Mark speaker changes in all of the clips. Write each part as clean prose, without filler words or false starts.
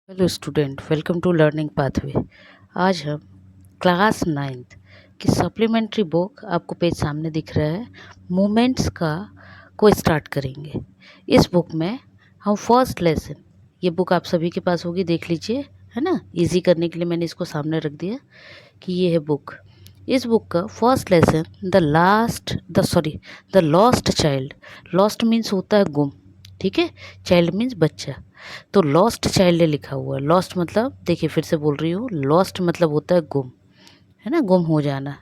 Speaker 1: Hello student, welcome to learning pathway. आज हम class ninth की सप्लीमेंट्री बुक, आपको पेज सामने दिख रहा है, मोमेंट्स का को स्टार्ट करेंगे। इस बुक में हम फर्स्ट लेसन, ये बुक आप सभी के पास होगी, देख लीजिए, है ना। इजी करने के लिए मैंने इसको सामने रख दिया कि ये है बुक। इस बुक का first lesson the lost child. Lost means होता है गुम, ठीक है। चाइल्ड मीन्स बच्चा, तो लॉस्ट चाइल्ड लिखा हुआ है। लॉस्ट मतलब, देखिए फिर से बोल रही हूँ, लॉस्ट मतलब होता है गुम, है ना, गुम हो जाना।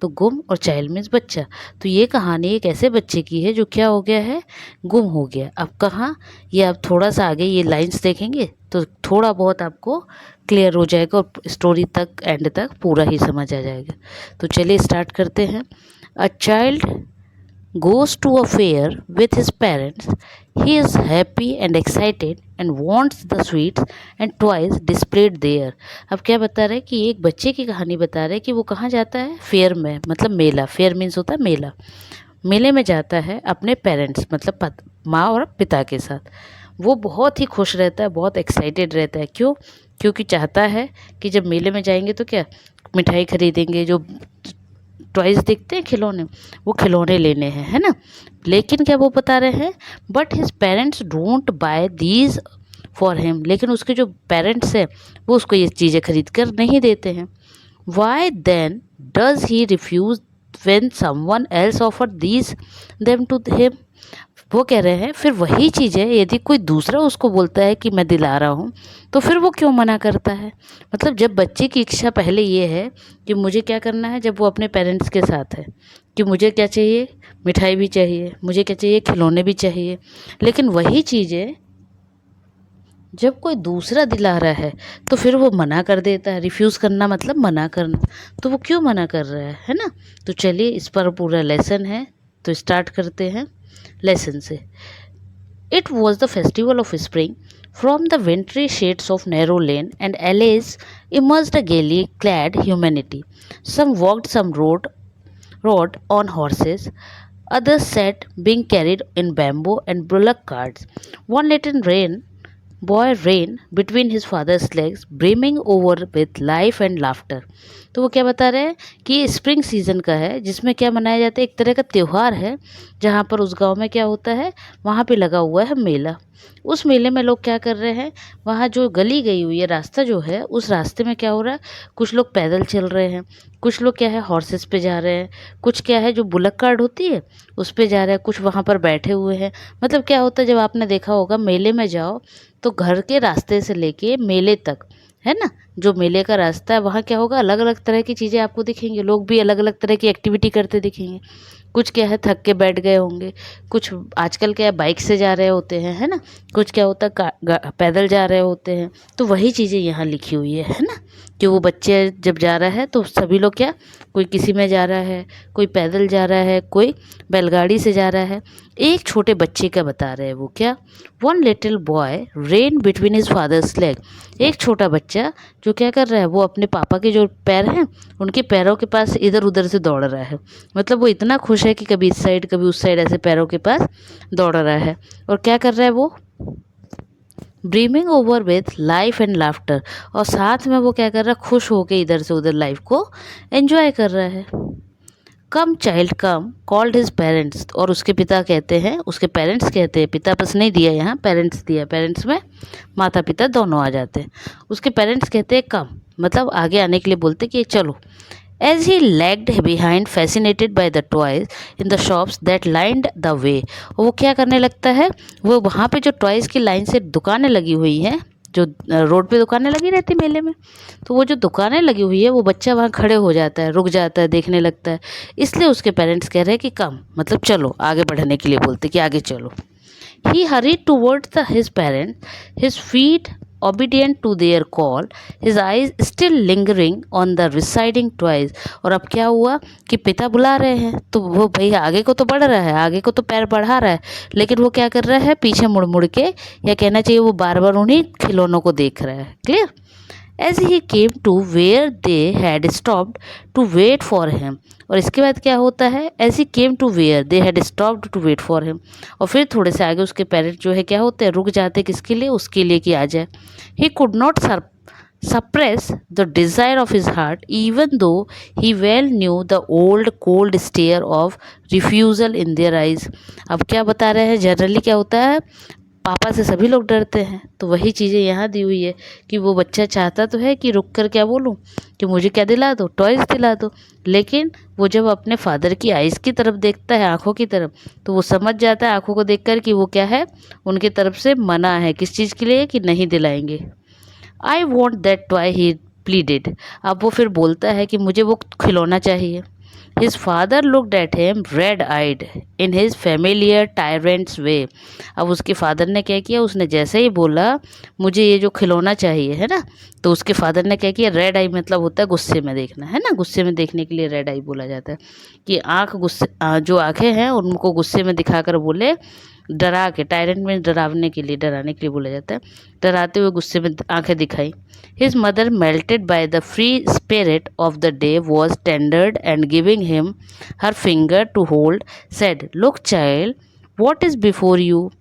Speaker 1: तो गुम और चाइल्ड मीन्स बच्चा। तो ये कहानी एक ऐसे बच्चे की है जो क्या हो गया है, गुम हो गया। अब कहाँ, ये आप थोड़ा सा आगे ये लाइंस देखेंगे तो थोड़ा बहुत आपको क्लियर हो जाएगा और स्टोरी तक, एंड तक पूरा ही समझ आ जाएगा। तो चलिए स्टार्ट करते हैं। A child goes to a fair with his parents. He is happy and excited and wants the sweets and toys displayed there. अब क्या बता रहे हैं कि एक बच्चे की कहानी बता रहे हैं कि वो कहाँ जाता है, फेयर में, मतलब मेला। फेयर मीन्स होता है मेला। मेले में जाता है अपने पेरेंट्स, मतलब माँ और पिता के साथ। वो बहुत ही खुश रहता है, बहुत एक्साइटेड रहता है। क्यों? क्योंकि चाहता है कि जब मेले में जाएंगे तो क्या, मिठाई खरीदेंगे, जो टॉयज देखते हैं, खिलौने, वो खिलौने लेने हैं, है ना। लेकिन क्या वो बता रहे हैं, but his parents don't buy these for him. लेकिन उसके जो पेरेंट्स हैं वो उसको ये चीज़ें खरीद कर नहीं देते हैं। Why then does he refuse when someone else offer these them to him। वो कह रहे हैं फिर वही चीज़ें यदि कोई दूसरा उसको बोलता है कि मैं दिला रहा हूँ, तो फिर वो क्यों मना करता है। मतलब जब बच्चे की इच्छा पहले ये है कि मुझे क्या करना है, जब वो अपने पेरेंट्स के साथ है, कि मुझे क्या चाहिए, मिठाई भी चाहिए, मुझे क्या चाहिए, खिलौने भी चाहिए। लेकिन वही चीज़ें जब कोई दूसरा दिला रहा है तो फिर वो मना कर देता है। रिफ्यूज़ करना मतलब मना करना। तो वो क्यों मना कर रहा है ना। तो चलिए इस पर पूरा लेसन है, तो स्टार्ट करते हैं लेसन से। It was the festival of spring. From the wintry shades of narrow lane and alleys emerged a gaily clad humanity. Some walked, some rode on horses, others sat being carried in bamboo and bullock carts. One little boy ran between his father's legs, brimming over with life and laughter। तो वो क्या बता रहे हैं कि ये spring season का है, जिसमें क्या मनाया जाता है, एक तरह का त्यौहार है, जहाँ पर उस गांव में क्या होता है, वहाँ पे लगा हुआ है मेला। उस मेले में लोग क्या कर रहे हैं, वहाँ जो गली गई हुई है, रास्ता जो है, उस रास्ते में क्या हो रहा है, कुछ लोग पैदल चल रहे हैं, कुछ लोग क्या है हॉर्सेस पे जा रहे हैं, कुछ क्या है जो बुलक कार्ड होती है उस पे जा रहे हैं, कुछ वहाँ पर बैठे हुए हैं। मतलब क्या होता है, जब आपने देखा होगा मेले में जाओ तो घर के रास्ते से लेके मेले तक, है ना, जो मेले का रास्ता है वहाँ क्या होगा, अलग अलग तरह की चीज़ें आपको दिखेंगी, लोग भी अलग अलग तरह की एक्टिविटी करते दिखेंगे। कुछ क्या है थक के बैठ गए होंगे, कुछ आजकल क्या है बाइक से जा रहे होते हैं, है ना, कुछ क्या होता है पैदल जा रहे होते हैं। तो वही चीज़ें यहाँ लिखी हुई है ना, कि वो बच्चे जब जा रहा है तो सभी लोग क्या, कोई किसी में जा रहा है, कोई पैदल जा रहा है, कोई बैलगाड़ी से जा रहा है। एक छोटे बच्चे का बता रहे हैं वो क्या, one little boy rain between his father's leg. एक छोटा बच्चा जो क्या कर रहा है, वो अपने पापा के जो पैर हैं उनके पैरों के पास इधर उधर से दौड़ रहा है। मतलब वो इतना खुश है कि कभी इस साइड कभी उस साइड ऐसे पैरों के पास दौड़ रहा है। और क्या कर रहा है वो, brimming over with life and laughter. और साथ में वो क्या कर रहा है, खुश होकर इधर से उधर लाइफ को एंजॉय कर रहा है। कम चाइल्ड कम कॉल्ड हिज पेरेंट्स। और उसके पिता कहते हैं, उसके पेरेंट्स कहते हैं, पिता बस नहीं दिया यहाँ, पेरेंट्स दिया, पेरेंट्स में माता पिता दोनों आ जाते हैं। उसके पेरेंट्स कहते हैं कम, मतलब आगे आने के लिए बोलते कि चलो। As he lagged behind, fascinated by the toys in the shops that lined the way। और वो क्या करने लगता है, वो वहाँ पे जो टॉयज़ की लाइन से दुकानें लगी हुई हैं, जो रोड पे दुकानें लगी रहती मेले में, तो वो जो दुकानें लगी हुई है वो बच्चा वहाँ खड़े हो जाता है, रुक जाता है, देखने लगता है। इसलिए उसके पेरेंट्स कह रहे हैं कि कम, मतलब चलो, आगे बढ़ने के लिए बोलते कि आगे चलो। He hurried towards his parents, his feet obedient to their call, his eyes still lingering on the receding toys। और अब क्या हुआ कि पिता बुला रहे हैं तो वो भैया आगे को तो बढ़ रहा है, आगे को तो पैर बढ़ा रहा है, लेकिन वो क्या कर रहा है, पीछे मुड़ मुड़ के, या कहना चाहिए वो बार बार उन्हीं खिलौनों को देख रहा है। Clear. As he came to where they had stopped to wait for him. और इसके बाद क्या होता है, as he came to where they had stopped to wait for him, और फिर थोड़े से आगे उसके पेरेंट्स जो है क्या होते हैं, रुक जाते हैं किसके लिए, उसके लिए कि आ जाए। He could not suppress the desire of his heart, even though he well knew the old cold stare of refusal in their eyes। अब क्या बता रहे हैं, जनरली क्या होता है, पापा से सभी लोग डरते हैं, तो वही चीज़ें यहाँ दी हुई है कि वो बच्चा चाहता तो है कि रुक कर क्या बोलूँ, कि मुझे क्या दिला दो, टॉयज़ दिला दो, लेकिन वो जब अपने फादर की आइज़ की तरफ देखता है, आँखों की तरफ, तो वो समझ जाता है आँखों को देखकर कि वो क्या है, उनकी तरफ से मना है, किस चीज़ के लिए, कि नहीं दिलाएंगे। I want that toy he pleaded. अब वो फिर बोलता है कि मुझे वो खिलौना चाहिए। His father looked at him red eyed in his familiar tyrant's way. अब उसके फादर ने क्या किया, उसने जैसे ही बोला मुझे ये जो खिलौना चाहिए है ना, तो उसके फादर ने क्या किया, रेड आई मतलब होता है गुस्से में देखना, है ना, गुस्से में देखने के लिए रेड आई बोला जाता है, कि आँख गुस्से जो आँखें हैं उनको गुस्से में दिखाकर बोले, डरा के, टायरेंट में डरावने के लिए, डराने के लिए बोला जाता है, डराते हुए गुस्से में आंखें दिखाई। His mother melted by the free spirit of the day was tendered and giving him her finger to hold said, look child what is before you?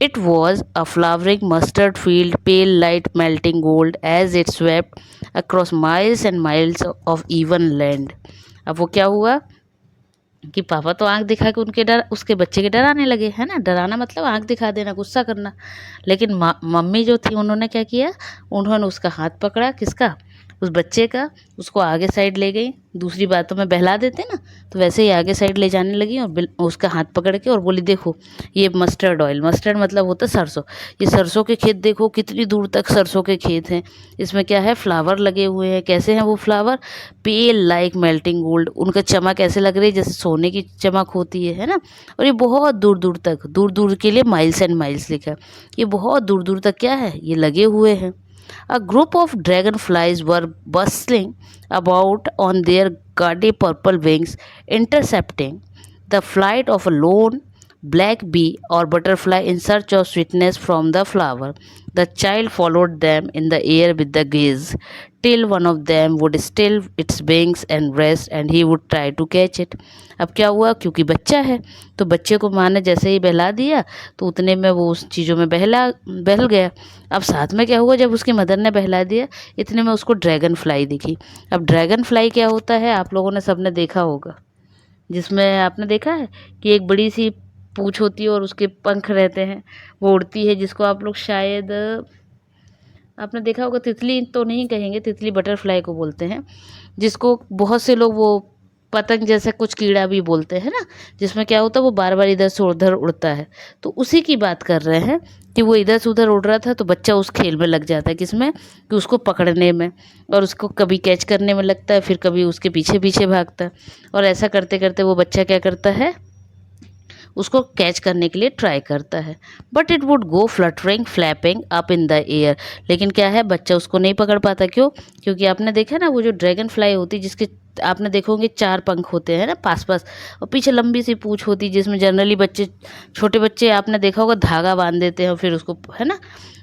Speaker 1: It was a flowering mustard field, pale light melting gold as it swept across miles and miles of even land। अब वो क्या हुआ कि पापा तो आंख दिखा के उसके बच्चे के डराने लगे, है ना, डराना मतलब आंख दिखा देना, गुस्सा करना। लेकिन मम्मी जो थी उन्होंने क्या किया, उन्होंने उसका हाथ पकड़ा, किसका, उस बच्चे का, उसको आगे साइड ले गई, दूसरी बातों में बहला देते ना, तो वैसे ही आगे साइड ले जाने लगी और उसका हाथ पकड़ के और बोली, देखो ये मस्टर्ड ऑयल, मस्टर्ड मतलब होता है सरसों, ये सरसों के खेत देखो, कितनी दूर तक सरसों के खेत हैं, इसमें क्या है, फ्लावर लगे हुए हैं, कैसे हैं वो फ्लावर, पेल लाइक मेल्टिंग गोल्ड, उनका चमक ऐसे लग रही है जैसे सोने की चमक होती है ना, और ये बहुत दूर दूर तक, दूर दूर के लिए माइल्स एंड माइल्स लिखा है, ये बहुत दूर दूर तक क्या है, ये लगे हुए हैं। A group of dragonflies were bustling about on their gaudy purple wings, intercepting the flight of a lone black bee or butterfly in search of sweetness from the flower. The child followed them in the air with the gaze, till one of them would still its wings and rest, and he would try to catch it। अब क्या हुआ, क्योंकि बच्चा है तो बच्चे को माँ ने जैसे ही बहला दिया तो उतने में वो उस चीज़ों में बहल गया। अब साथ में क्या हुआ, जब उसकी मदर ने बहला दिया इतने में उसको ड्रैगन फ्लाई दिखी। अब ड्रैगन फ्लाई क्या होता है, आप लोगों ने सबने देखा होगा, जिसमें आपने देखा है कि एक बड़ी सी पूँछ होती है और उसके पंख रहते हैं, वो उड़ती है, जिसको आप लोग शायद आपने देखा होगा, तितली तो नहीं कहेंगे, तितली बटरफ्लाई को बोलते हैं, जिसको बहुत से लोग वो पतंग जैसा कुछ कीड़ा भी बोलते हैं ना, जिसमें क्या होता है वो बार बार इधर से उधर उड़ता है। तो उसी की बात कर रहे हैं कि वो इधर से उधर उड़ रहा था, तो बच्चा उस खेल में लग जाता है, किसमें, कि उसको पकड़ने में, और उसको कभी कैच करने में लगता है, फिर कभी उसके पीछे पीछे भागता है, और ऐसा करते करते वो बच्चा क्या करता है, उसको कैच करने के लिए ट्राई करता है, but it would go fluttering flapping up in the air. लेकिन क्या है, बच्चा उसको नहीं पकड़ पाता, क्यों, क्योंकि आपने देखा ना वो जो ड्रैगन फ्लाई होती है, जिसके आपने देखोगे 4 पंख होते हैं ना पास पास, और पीछे लंबी सी पूँछ होती है, जिसमें जनरली बच्चे, छोटे बच्चे आपने देखा होगा धागा बांध देते हैं और फिर उसको, है ना,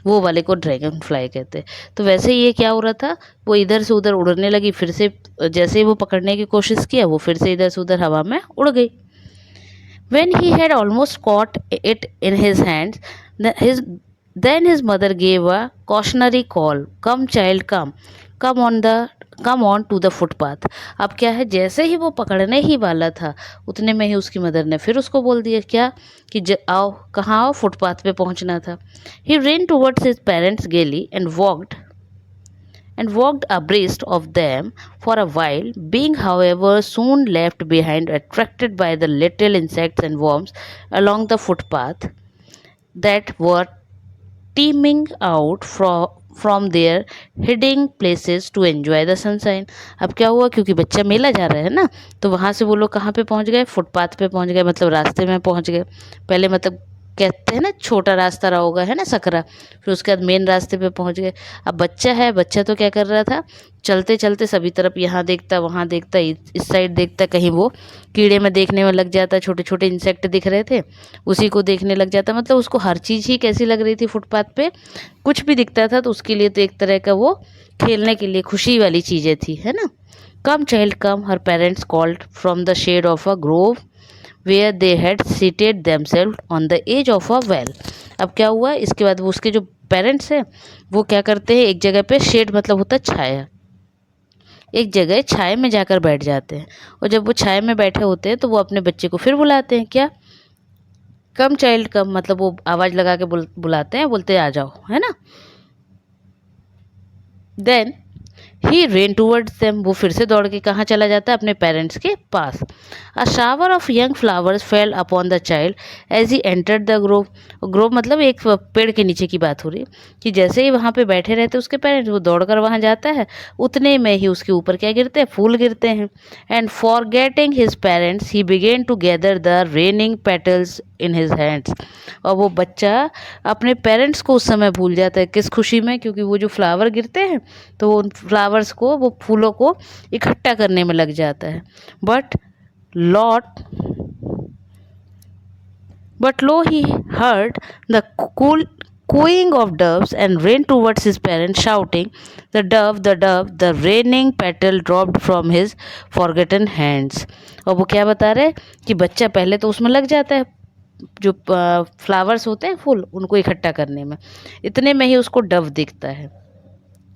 Speaker 1: वो वाले को ड्रैगन फ्लाई कहते हैं। तो वैसे ही ये क्या हो रहा था, वो इधर से उधर उड़ने लगी, फिर से जैसे ही वो पकड़ने की कोशिश किया, वो फिर से इधर से उधर हवा में उड़ गई। When he had almost caught it in his hands, then his mother gave a cautionary call, "Come, child, come, come on to the footpath।" अब क्या है, जैसे ही वो पकड़ने ही वाला था, उतने में ही उसकी मदर ने फिर उसको बोल दिया क्या, कि आओ, कहाँ आओ, फुटपाथ पे पहुँचना था। He ran towards his parents gaily and walked abreast of them for a while, being, however, soon left behind, attracted by the little insects and worms along the footpath that were teeming out from their hiding places to enjoy the sunshine। अब क्या हुआ, क्योंकि बच्चा मेला जा रहा है ना, तो वहाँ से वो लोग कहाँ पे पहुँच गए, फुटपाथ पे पहुँच गए, मतलब रास्ते में पहुँच गए। पहले मतलब कहते हैं ना छोटा रास्ता रहा होगा, है ना, सकरा। फिर उसके बाद मेन रास्ते पे पहुंच गए। अब बच्चा है, बच्चा तो क्या कर रहा था, चलते चलते सभी तरफ यहाँ देखता वहाँ देखता, इस साइड देखता, कहीं वो कीड़े में देखने में लग जाता, छोटे छोटे इंसेक्ट दिख रहे थे उसी को देखने लग जाता। मतलब उसको हर चीज़ ही कैसी लग रही थी, फुटपाथ पे कुछ भी दिखता था तो उसके लिए तो एक तरह का वो खेलने के लिए खुशी वाली चीज़ें थी, है ना। Come child come, her parents called from the shade of a grove where they had seated themselves on the edge of a well. अब क्या हुआ, इसके बाद वो उसके जो पेरेंट्स हैं वो क्या करते हैं, एक जगह पे, शेड मतलब होता है छाया, एक जगह छाया में जाकर बैठ जाते हैं। और जब वो छाया में बैठे होते हैं तो वो अपने बच्चे को फिर बुलाते हैं, क्या, कम चाइल्ड कम, मतलब वो आवाज़ लगा के बुलाते हैं, बोलते हैं आ जाओ, है ना। Then he ran towards them, वो फिर से दौड़ के कहाँ चला जाता है, अपने पेरेंट्स के पास। A shower of young flowers fell upon the child as he entered the grove. Grove मतलब एक पेड़ के नीचे की बात हो रही कि जैसे ही वहाँ पे बैठे रहते उसके पेरेंट्स, वो दौड़कर वहाँ जाता है, उतने में ही उसके ऊपर क्या गिरते हैं, फूल गिरते हैं। And forgetting his parents he began to gather the raining petals in his hands. और वो बच्चा अपने पेरेंट्स को उस समय भूल जाता है, किस खुशी में, क्योंकि वो जो फ्लावर गिरते हैं तो उन फ्लावर्स को, वो फूलों को इकट्ठा करने में लग जाता है। But lot But lo, he heard the cool cooing of doves and ran towards his parents, shouting, the dove, the raining petal dropped from his forgotten hands." और वो क्या बता रहे कि बच्चा पहले तो उसमें लग जाता है, जो फ्लावर्स होते हैं फूल, उनको इकट्ठा करने में। इतने में ही उसको डव दिखता है,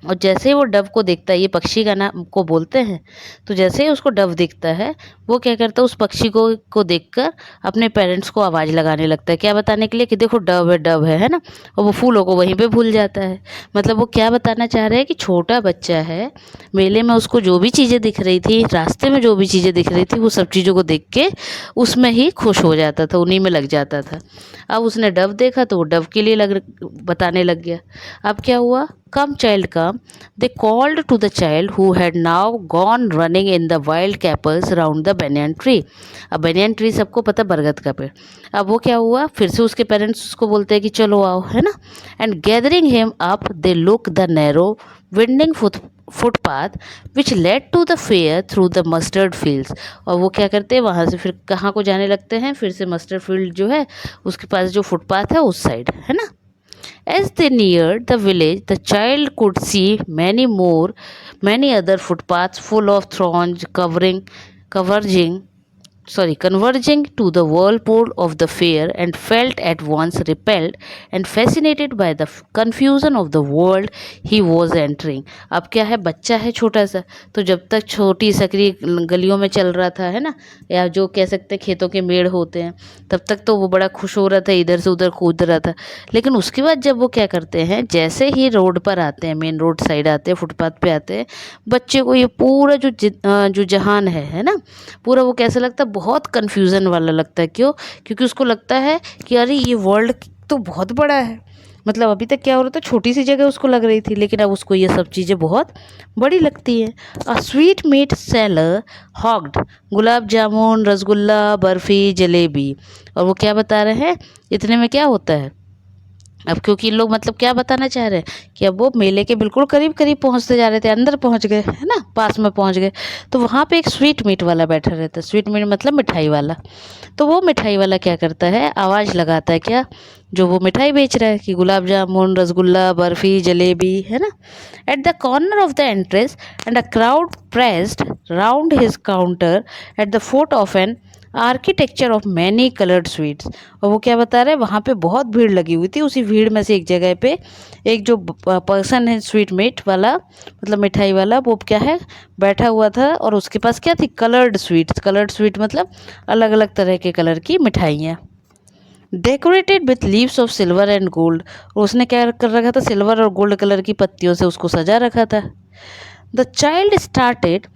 Speaker 1: और जैसे ही वो डव को देखता है, ये पक्षी का नाम को बोलते हैं, तो जैसे ही उसको डव दिखता है वो क्या करता है, उस पक्षी को देखकर अपने पेरेंट्स को आवाज़ लगाने लगता है, क्या बताने के लिए कि देखो डव है, डव है ना। और वो फूलों को वहीं पे भूल जाता है। मतलब वो क्या बताना चाह रहे हैं कि छोटा बच्चा है, मेले में उसको जो भी चीज़ें दिख रही थी, रास्ते में जो भी चीज़ें दिख रही थी, वो सब चीज़ों को देख के उसमें ही खुश हो जाता था, उन्हीं में लग जाता था। अब उसने डव देखा तो वो डव के लिए बताने लग गया। अब क्या हुआ, come child come, they called to the child who had now gone running in the wild capers round the banyan tree। अब banyan tree सबको पता, बरगद का पेड़। अब वो क्या हुआ, फिर से उसके पेरेंट्स उसको बोलते हैं कि चलो आओ, है ना। And gathering him up they look the narrow winding footpath which led to the fair through the mustard fields. और वो क्या करते हैं, वहाँ से फिर कहाँ को जाने लगते हैं, फिर से मस्टर्ड फील्ड जो है उसके पास जो फुटपाथ है उस साइड, है ना। As they neared the village, the child could see many other footpaths full of thorns converging to the whirlpool of the fair, and felt at once repelled and fascinated by the confusion of the world he was entering। अब क्या है, बच्चा है छोटा सा, तो जब तक छोटी सकरी गलियों में चल रहा था, है ना, या जो कह सकते खेतों के मेड़ होते हैं, तब तक तो वो बड़ा खुश हो रहा था, इधर से उधर कूद रहा था। लेकिन उसके बाद जब वो क्या करते हैं, जैसे ही रोड पर आते हैं, मेन रोड साइड आते हैं, फुटपाथ पे आते हैं, बच्चे को ये पूरा जो जहान है ना, पूरा वो कैसा लगता है, बहुत कन्फ्यूज़न वाला लगता है। क्यों, क्योंकि उसको लगता है कि अरे ये वर्ल्ड तो बहुत बड़ा है। मतलब अभी तक क्या हो रहा था, छोटी सी जगह उसको लग रही थी, लेकिन अब उसको ये सब चीज़ें बहुत बड़ी लगती हैं। A sweet meet seller हॉग्ड, gulab jamun, rasgulla, barfi, jalebi. और वो क्या बता रहे हैं, इतने में क्या होता है, अब क्योंकि लोग मतलब क्या बताना चाह रहे हैं कि अब वो मेले के बिल्कुल करीब करीब पहुंचते जा रहे थे, अंदर पहुंच गए, है ना, पास में पहुंच गए, तो वहाँ पे एक स्वीट मीट वाला बैठा रहता है। स्वीट मीट मतलब मिठाई वाला। तो वो मिठाई वाला क्या करता है, आवाज़ लगाता है, क्या, जो वो मिठाई बेच रहा है, कि गुलाब जामुन, रसगुल्ला, बर्फ़ी, जलेबी, है ना। At the corner of the entrance and a crowd pressed round his counter at the foot of an architecture of many coloured sweets. और वो क्या बता रहे हैं, वहाँ पे बहुत भीड़ लगी हुई थी। उसी भीड़ में से एक जगह पे एक जो पर्सन है स्वीट मीट वाला, मतलब मिठाई वाला, वो क्या है, बैठा हुआ था, और उसके पास क्या थी, कलर्ड स्वीट्स। कलर्ड स्वीट मतलब अलग अलग तरह के कलर की मिठाइयाँ, decorated with leaves of silver and gold. और उसने क्या कर रखा था, सिल्वर और गोल्ड कलर की पत्तियों से उसको सजा रखा था। The child started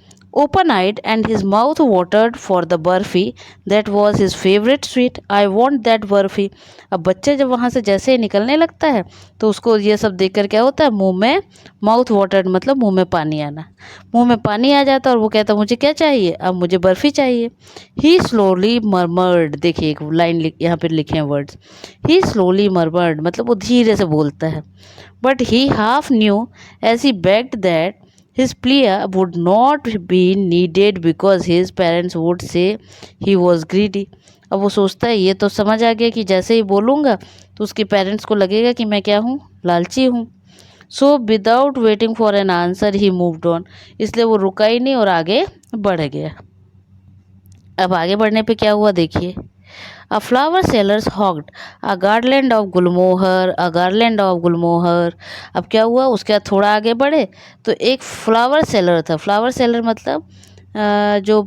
Speaker 1: open eyed and his mouth watered for the barfi that was his favorite sweet. I want that barfi. अब बच्चे जब वहाँ से जैसे ही निकलने लगता है तो उसको ये सब देखकर क्या होता है, मुंह में माउथ वाटर्ड मतलब मुंह में पानी आना, मुंह में पानी आ जाता है और वो कहता है मुझे क्या चाहिए, अब मुझे बर्फ़ी चाहिए. ही स्लोली मरमर्ड, देखिए एक लाइन यहाँ पर लिखे हैं वर्ड्स, ही स्लोली मरमर्ड मतलब वो धीरे से बोलता है. But he half knew as he begged that his plea would not be needed because his parents would say he was greedy. अब वो सोचता है, ये तो समझ आ गया कि जैसे ही बोलूँगा तो उसके पेरेंट्स को लगेगा कि मैं क्या हूँ, लालची हूँ. सो without waiting for an answer he moved on, इसलिए वो रुका ही नहीं और आगे बढ़ गया. अब आगे बढ़ने पे क्या हुआ देखिए. A flower sellers hogged a garland of Gulmohar, a garland of गुलमोहर. अब क्या हुआ, उसके बाद थोड़ा आगे बढ़े तो एक फ्लावर सेलर था. फ्लावर सेलर मतलब जो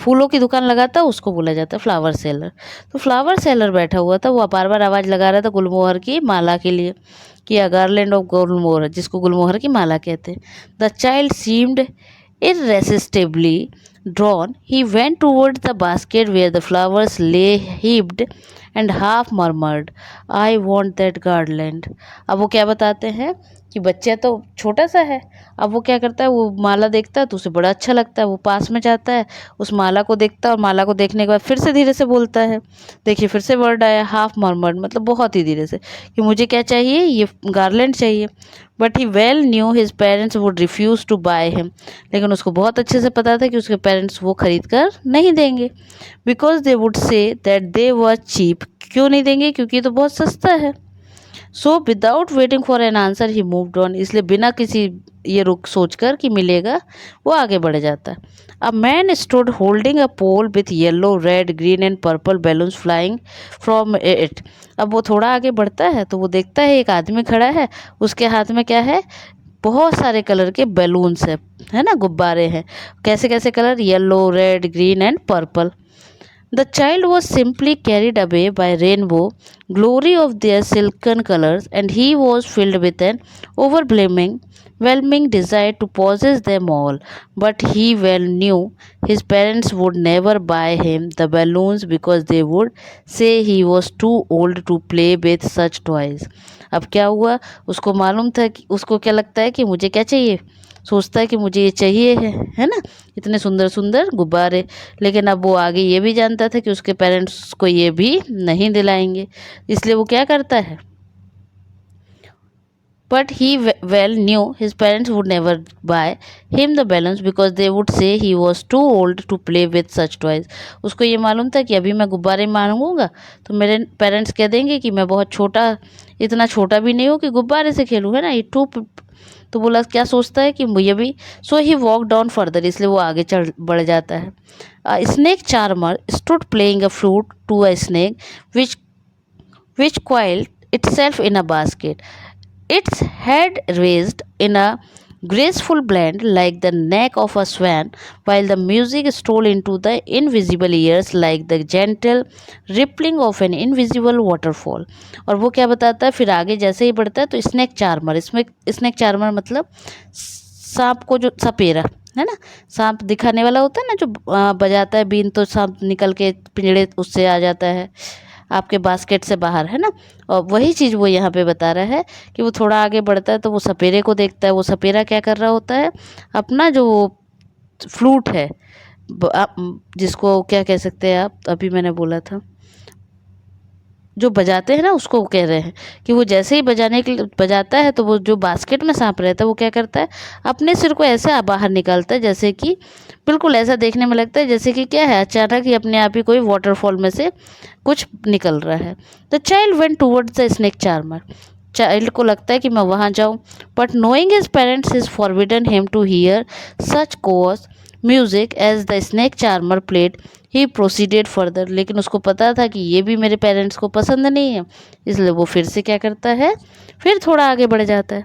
Speaker 1: फूलों की दुकान लगाता है उसको बोला जाता है फ्लावर सेलर. तो फ्लावर सेलर बैठा हुआ था, वो बार बार आवाज़ लगा रहा था गुलमोहर की माला के लिए कि अ गार्लैंड ऑफ गुलमोहर, जिसको गुलमोहर की माला कहते हैं. The child seemed irresistibly drawn. He went towards the basket where the flowers lay heaped and half murmured, I want that garland. अब वो क्या बताते हैं कि बच्चा तो छोटा सा है. अब वो क्या करता है, वो माला देखता है तो उसे बड़ा अच्छा लगता है, वो पास में जाता है, उस माला को देखता है और माला को देखने के बाद फिर से धीरे से बोलता है. देखिए फिर से वर्ड आया हाफ मर्मर्ड मतलब बहुत ही धीरे से कि मुझे क्या चाहिए, ये गार्लैंड चाहिए. But he well knew his parents would refuse to buy him, लेकिन उसको बहुत अच्छे से पता था कि उसके पेरेंट्स वो खरीद कर नहीं देंगे. Because they would say that they were cheap, क्यों नहीं देंगे, क्योंकि ये तो बहुत सस्ता है. So without waiting for an answer he moved on, इसलिए बिना किसी ये रुक सोचकर कि मिलेगा वो आगे बढ़ जाता है. A man stood holding a pole with yellow red green and purple balloons flying from it. अब वो थोड़ा आगे बढ़ता है तो वो देखता है एक आदमी खड़ा है, उसके हाथ में क्या है, बहुत सारे कलर के बैलून्स है ना, गुब्बारे हैं. कैसे कैसे colour, yellow red green and purple. The child was simply carried away by rainbow glory of their silken colors, and he was filled with an overwhelming desire to possess them all. But he well knew his parents would never buy him the balloons because they would say he was too old to play with such toys. अब क्या हुआ, उसको मालूम था कि उसको क्या लगता है कि मुझे क्या चाहिए, सोचता है कि मुझे ये चाहिए है ना, इतने सुंदर सुंदर गुब्बारे. लेकिन अब वो आगे ये भी जानता था कि उसके पेरेंट्स को ये भी नहीं दिलाएंगे, इसलिए वो क्या करता है. But he well knew his parents would never buy him the balloons because they would say he was too old to play with such toys. उसको ये मालूम था कि अभी मैं गुब्बारे मांगूंगा तो मेरे पेरेंट्स कह देंगे कि मैं बहुत छोटा, इतना छोटा भी नहीं हूँ कि गुब्बारे से खेलूँ, है ना, ये टू. तो बोला क्या सोचता है कि मुझे भी. So he walk down further, इसलिए वो आगे चढ़ बढ़ जाता है. Snake charmer stood playing a flute to a snake which coiled itself in a basket, its head raised in a graceful bend like the neck of a swan, while the music stole into the invisible ears like the gentle rippling of an invisible waterfall. और वो क्या बताता है फिर आगे जैसे ही बढ़ता है तो स्नेक चार्मर, इसमें स्नेक चार्मर मतलब सांप को जो सपेरा है ना, सांप दिखाने वाला होता है ना, जो बजाता है बीन तो सांप निकल के पिंजड़े उससे आ जाता है आपके बास्केट से बाहर, है ना. और वही चीज़ वो यहाँ पे बता रहा है कि वो थोड़ा आगे बढ़ता है तो वो सपेरे को देखता है. वो सपेरा क्या कर रहा होता है, अपना जो फ्लूट है, जिसको क्या कह सकते हैं आप, अभी मैंने बोला था जो बजाते हैं ना, उसको कह रहे हैं कि वो जैसे ही बजाने के लिए बजाता है तो वो जो बास्केट में सांप रहता है वो क्या करता है, अपने सिर को ऐसे बाहर निकालता है जैसे कि बिल्कुल ऐसा देखने में लगता है जैसे कि क्या है, अचानक ही अपने आप ही कोई वाटरफॉल में से कुछ निकल रहा है. The child went towards the snake charmer, child को लगता है कि मैं वहाँ जाऊँ. But knowing his parents is forbidden him to hear such coarse music as the snake charmer played, he proceeded further. लेकिन उसको पता था कि ये भी मेरे पेरेंट्स को पसंद नहीं है, इसलिए वो फिर से क्या करता है, फिर थोड़ा आगे बढ़ जाता है.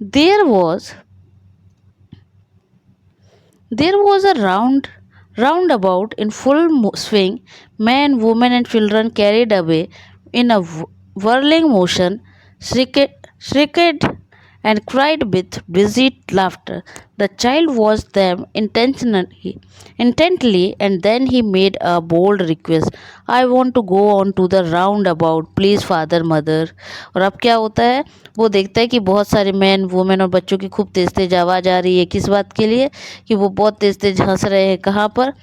Speaker 1: There was a roundabout in full swing, men, women and children carried away in a whirling motion, shrieked and cried with dizzy laughter. The child watched them intently, and then he made a bold request. I want to go on to the roundabout, please father, mother. और अब क्या होता है, वो देखता है कि बहुत सारे मैन वुमेन और बच्चों की खूब तेज तेज आवाज़ आ रही है। किस बात के लिए? कि वो बहुत तेज तेज हंस रहे हैं। कहाँ पर?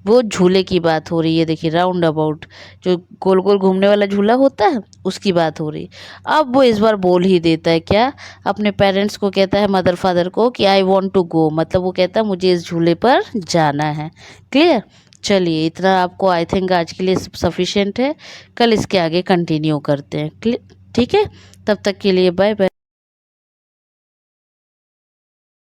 Speaker 1: वो झूले की बात हो रही है। देखिए राउंड अबाउट, जो गोल गोल घूमने वाला झूला होता है, उसकी बात हो रही। अब वो इस बार बोल ही देता है, क्या? अपने पेरेंट्स को कहता है, मदर फादर को, कि आई वॉन्ट टू गो, मतलब वो कहता है मुझे इस झूले पर जाना है। क्लियर? चलिए इतना आपको आई थिंक आज के लिए सफिशिएंट है। कल इसके आगे कंटिन्यू करते हैं। ठीक है, तब तक के लिए बाय बाय।